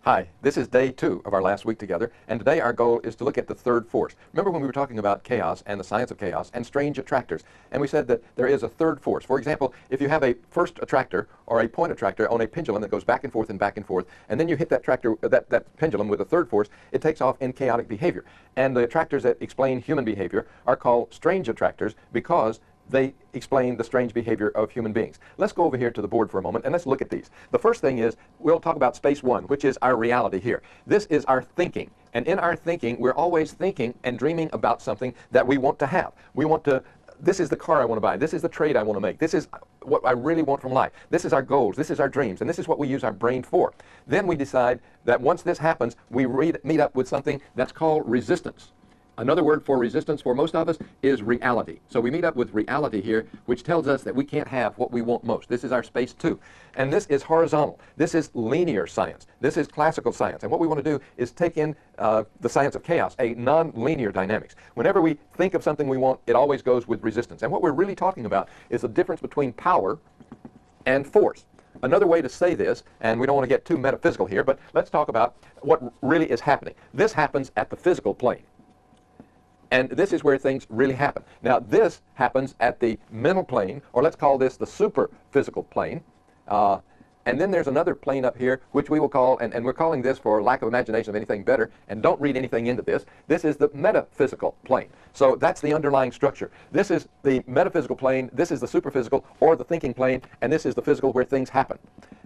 Hi, this is day 2 of our last week together, and today our goal is to look at the third force. Remember when we were talking about chaos and the science of chaos and strange attractors, and we said that there is a third force. For example, if you have a first attractor or a point attractor on a pendulum that goes back and forth, and then you hit that pendulum with a third force, it takes off in chaotic behavior. And the attractors that explain human behavior are called strange attractors because they explain the strange behavior of human beings. Let's go over here to the board for a moment and let's look at these. The first thing is we'll talk about space 1, which is our reality here. This is our thinking. And in our thinking, we're always thinking and dreaming about something that we want to have. This is the car I want to buy. This is the trade I want to make. This is what I really want from life. This is our goals. This is our dreams. And this is what we use our brain for. Then we decide that once this happens, we meet up with something that's called resistance. Another word for resistance for most of us is reality. So we meet up with reality here, which tells us that we can't have what we want most. This is our space 2. And this is horizontal. This is linear science. This is classical science. And what we want to do is take in the science of chaos, a non-linear dynamics. Whenever we think of something we want, it always goes with resistance. And what we're really talking about is the difference between power and force. Another way to say this, and we don't want to get too metaphysical here, but let's talk about what really is happening. This happens at the physical plane. And this is where things really happen. Now, this happens at the mental plane, or let's call this the super-physical plane. And then there's another plane up here, which we will call, and we're calling this for lack of imagination of anything better, and don't read anything into this. This is the metaphysical plane. So that's the underlying structure. This is the metaphysical plane, this is the superphysical, or the thinking plane, and this is the physical where things happen.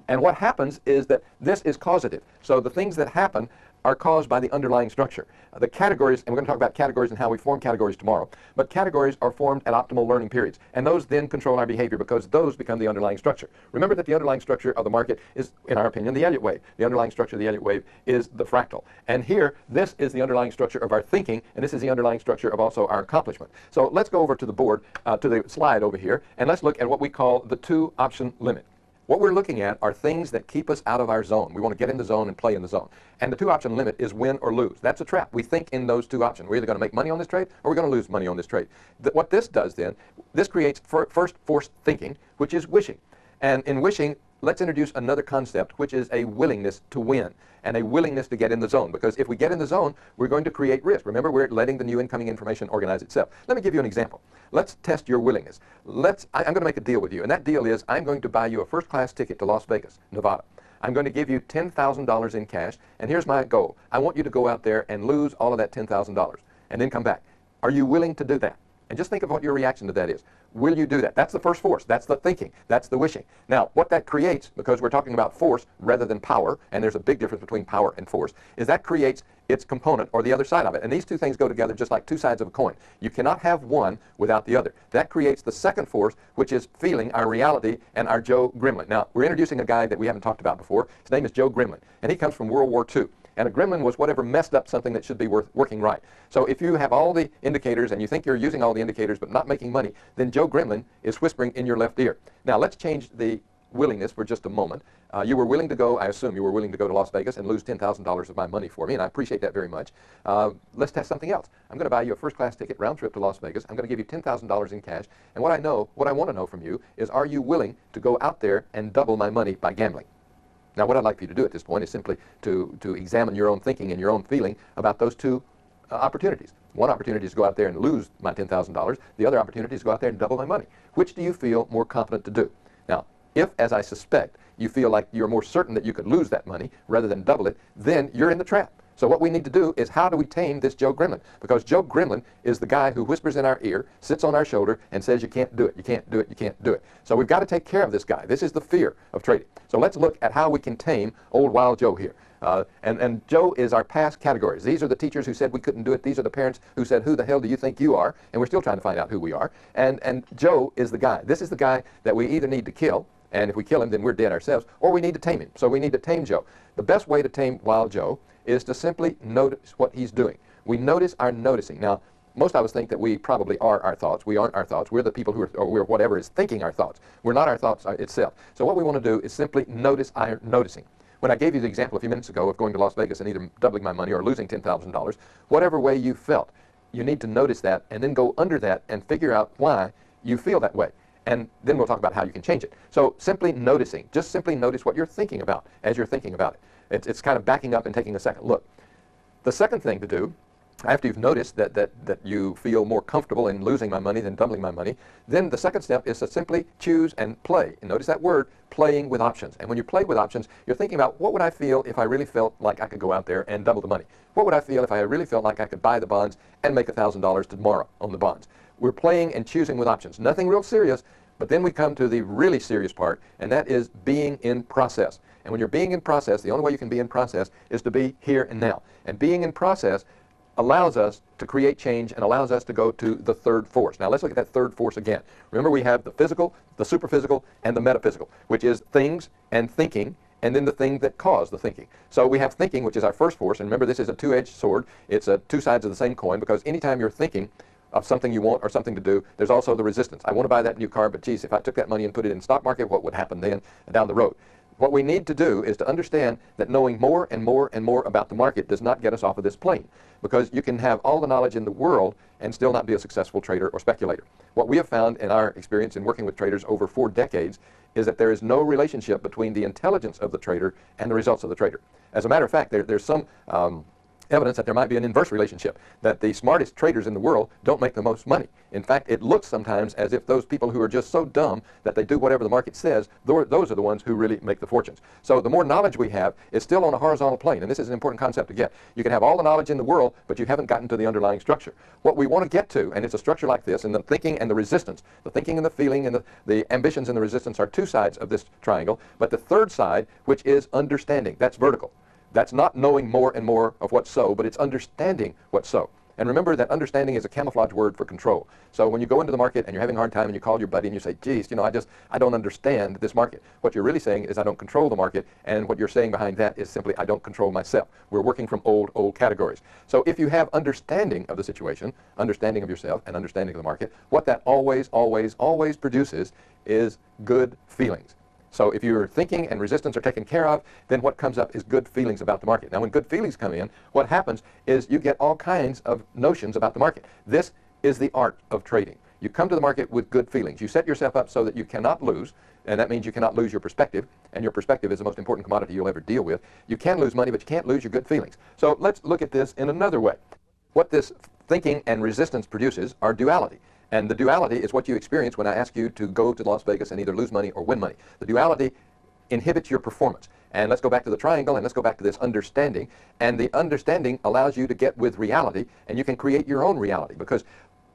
And what happens is that this is causative. So the things that happen are caused by the underlying structure. The categories, and we're going to talk about categories and how we form categories tomorrow, but categories are formed at optimal learning periods, and those then control our behavior because those become the underlying structure. Remember that the underlying structure of the market is, in our opinion, the Elliott wave. The underlying structure of the Elliott wave is the fractal. And here, this is the underlying structure of our thinking, and this is the underlying structure of also our accomplishment. So let's go over to the board, to the slide over here, and let's look at what we call the 2-option limit. What we're looking at are things that keep us out of our zone. We want to get in the zone and play in the zone. And the 2-option limit is win or lose. That's a trap. We think in those 2 options. We're either going to make money on this trade or we're going to lose money on this trade. What this does then, this creates first force thinking, which is wishing. And in wishing, let's introduce another concept, which is a willingness to win and a willingness to get in the zone. Because if we get in the zone, we're going to create risk. Remember, we're letting the new incoming information organize itself. Let me give you an example. Let's test your willingness. I'm going to make a deal with you, and that deal is I'm going to buy you a first-class ticket to Las Vegas, Nevada. I'm going to give you $10,000 in cash, and here's my goal. I want you to go out there and lose all of that $10,000 and then come back. Are you willing to do that? And just think of what your reaction to that is. Will you do that? That's the first force. That's the thinking. That's the wishing. Now, what that creates, because we're talking about force rather than power, and there's a big difference between power and force, is that creates its component or the other side of it. And these two things go together just like two sides of a coin. You cannot have one without the other. That creates the second force, which is feeling, our reality, and our Joe Gremlin. Now, we're introducing a guy that we haven't talked about before. His name is Joe Gremlin, and he comes from World War II. And a gremlin was whatever messed up something that should be working right. So if you have all the indicators and you think you're using all the indicators but not making money, then Joe Gremlin is whispering in your left ear. Now let's change the willingness for just a moment. You were willing to go, I assume you were willing to go to Las Vegas and lose $10,000 of my money for me, and I appreciate that very much. Let's test something else. I'm going to buy you a first-class ticket, round trip to Las Vegas. I'm going to give you $10,000 in cash, and what I want to know from you is, are you willing to go out there and double my money by gambling? Now, what I'd like for you to do at this point is simply to examine your own thinking and your own feeling about those two opportunities. One opportunity is to go out there and lose my $10,000. The other opportunity is to go out there and double my money. Which do you feel more confident to do? Now, if, as I suspect, you feel like you're more certain that you could lose that money rather than double it, then you're in the trap. So what we need to do is, how do we tame this Joe Gremlin? Because Joe Gremlin is the guy who whispers in our ear, sits on our shoulder, and says, you can't do it, you can't do it, you can't do it. So we've got to take care of this guy. This is the fear of trading. So let's look at how we can tame old Wild Joe here. And Joe is our past categories. These are the teachers who said we couldn't do it. These are the parents who said, who the hell do you think you are? And we're still trying to find out who we are. And Joe is the guy. This is the guy that we either need to kill, and if we kill him, then we're dead ourselves, or we need to tame him. So we need to tame Joe. The best way to tame Wild Joe is to simply notice what he's doing. We notice our noticing. Now, most of us think that we probably are our thoughts. We aren't our thoughts. We're the people who are, or we're whatever is thinking our thoughts. We're not our thoughts itself. So what we want to do is simply notice our noticing. When I gave you the example a few minutes ago of going to Las Vegas and either doubling my money or losing $10,000, whatever way you felt, you need to notice that and then go under that and figure out why you feel that way. and then we'll talk about how you can change it. So simply noticing, just simply notice what you're thinking about as you're thinking about it. It's kind of backing up and taking a second look. The second thing to do, after you've noticed that you feel more comfortable in losing my money than doubling my money, then the second step is to simply choose and play. And notice that word, playing with options. And when you play with options, you're thinking about, what would I feel if I really felt like I could go out there and double the money? What would I feel if I really felt like I could buy the bonds and make $1,000 tomorrow on the bonds? We're playing and choosing with options. Nothing real serious, but then we come to the really serious part, and that is being in process. And when you're being in process, the only way you can be in process is to be here and now. And being in process allows us to create change and allows us to go to the third force. Now let's look at that third force again. Remember, we have the physical, the superphysical, and the metaphysical, which is things and thinking, and then the thing that cause the thinking. So we have thinking, which is our first force, and remember, this is a two-edged sword. It's two sides of the same coin, because anytime you're thinking of something you want or something to do, there's also the resistance. I want to buy that new car, but geez, if I took that money and put it in the stock market, what would happen then down the road? What we need to do is to understand that knowing more and more and more about the market does not get us off of this plane, because you can have all the knowledge in the world and still not be a successful trader or speculator. What we have found in our experience in working with traders over 4 decades is that there is no relationship between the intelligence of the trader and the results of the trader. As a matter of fact, there's some evidence that there might be an inverse relationship, that the smartest traders in the world don't make the most money. In fact, it looks sometimes as if those people who are just so dumb that they do whatever the market says, those are the ones who really make the fortunes. So the more knowledge we have is still on a horizontal plane, and this is an important concept to get. You can have all the knowledge in the world, but you haven't gotten to the underlying structure. What we want to get to, and it's a structure like this, and the thinking and the resistance, the thinking and the feeling and the ambitions and the resistance are two sides of this triangle, but the third side, which is understanding, that's vertical. That's not knowing more and more of what's so, but it's understanding what's so. And remember that understanding is a camouflage word for control. So when you go into the market and you're having a hard time and you call your buddy and you say, geez, you know, I don't understand this market. What you're really saying is, I don't control the market, and what you're saying behind that is simply, I don't control myself. We're working from old categories. So if you have understanding of the situation, understanding of yourself, and understanding of the market, what that always produces is good feelings. So if your thinking and resistance are taken care of, then what comes up is good feelings about the market. Now when good feelings come in, what happens is you get all kinds of notions about the market. This is the art of trading. You come to the market with good feelings. You set yourself up so that you cannot lose, and that means you cannot lose your perspective, and your perspective is the most important commodity you'll ever deal with. You can lose money, but you can't lose your good feelings. So let's look at this in another way. What this thinking and resistance produces are duality. And the duality is what you experience when I ask you to go to Las Vegas and either lose money or win money. The duality inhibits your performance. And let's go back to the triangle, and let's go back to this understanding. And the understanding allows you to get with reality, and you can create your own reality. Because,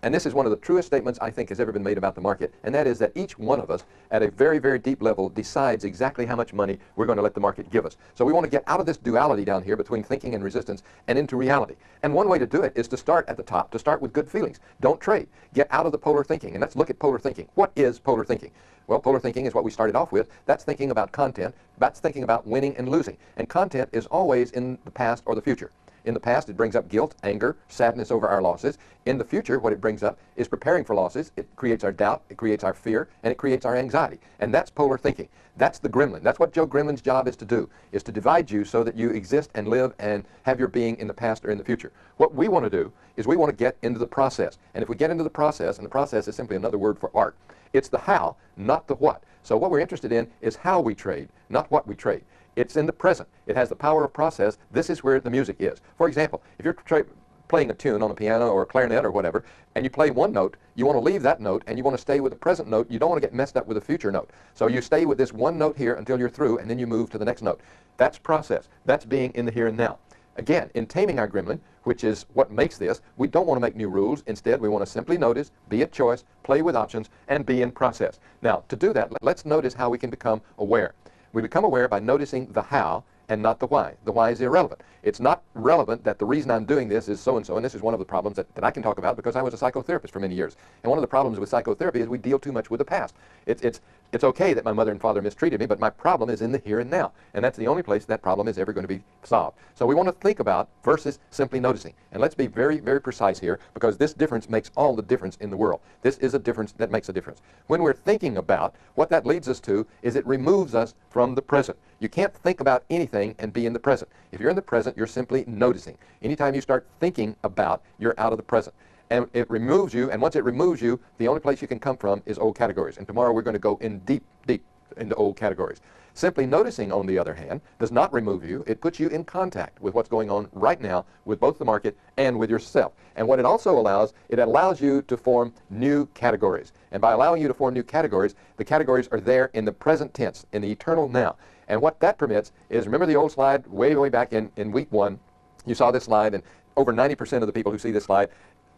and this is one of the truest statements I think has ever been made about the market, and that is that each one of us at a very, very deep level decides exactly how much money we're going to let the market give us. So we want to get out of this duality down here between thinking and resistance and into reality. And one way to do it is to start at the top, to start with good feelings. Don't trade. Get out of the polar thinking, and let's look at polar thinking. What is polar thinking? Well, polar thinking is what we started off with. That's thinking about content. That's thinking about winning and losing. And content is always in the past or the future. In the past, it brings up guilt, anger, sadness over our losses. In the future, what it brings up is preparing for losses. It creates our doubt, it creates our fear, and it creates our anxiety. And that's polar thinking. That's the gremlin. That's what Joe Gremlin's job is to do, is to divide you so that you exist and live and have your being in the past or in the future. What we want to do is we want to get into the process. And if we get into the process, and the process is simply another word for art, it's the how, not the what. So what we're interested in is how we trade, not what we trade. It's in the present. It has the power of process. This is where the music is. For example, if you're playing a tune on a piano or a clarinet or whatever, and you play one note, you want to leave that note and you want to stay with the present note. You don't want to get messed up with a future note. So you stay with this one note here until you're through, and then you move to the next note. That's process. That's being in the here and now. Again, in taming our gremlin, which is what makes this, we don't want to make new rules. Instead, we want to simply notice, be at choice, play with options, and be in process. Now, to do that, let's notice how we can become aware. We become aware by noticing the how and not the why. The why is irrelevant. It's not relevant that the reason I'm doing this is so-and-so, and this is one of the problems that I can talk about because I was a psychotherapist for many years. And one of the problems with psychotherapy is we deal too much with the past. It's okay that my mother and father mistreated me, but my problem is in the here and now. And that's the only place that problem is ever going to be solved. So we want to think about versus simply noticing. And let's be very, very precise here, because this difference makes all the difference in the world. This is a difference that makes a difference. When we're thinking about, what that leads us to is it removes us from the present. You can't think about anything and be in the present. If you're in the present, you're simply noticing. Anytime you start thinking about, you're out of the present. and it removes you, and once it removes you, the only place you can come from is old categories. And tomorrow we're going to go in deep into old categories. Simply noticing, on the other hand, does not remove you. It puts you in contact with what's going on right now with both the market and with yourself. And what it also allows, it allows you to form new categories. And by allowing you to form new categories, the categories are there in the present tense, in the eternal now. And what that permits is, remember the old slide way back in week 1, you saw this slide, and over 90% of the people who see this slide,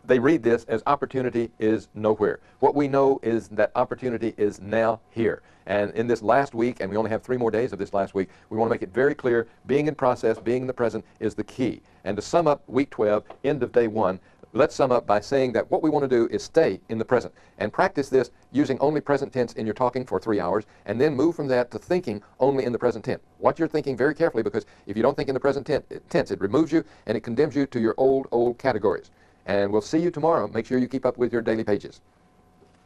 they read this as opportunity is nowhere. What we know is that opportunity is now here. And in this last week, and we only have 3 more days of this last week, we want to make it very clear, being in process, being in the present is the key. And to sum up week 12, end of day 1, let's sum up by saying that what we want to do is stay in the present and practice this using only present tense in your talking for 3 hours, and then move from that to thinking only in the present tense. Watch your thinking very carefully, because if you don't think in the present tense, it removes you and it condemns you to your old categories. And we'll see you tomorrow. Make sure you keep up with your daily pages.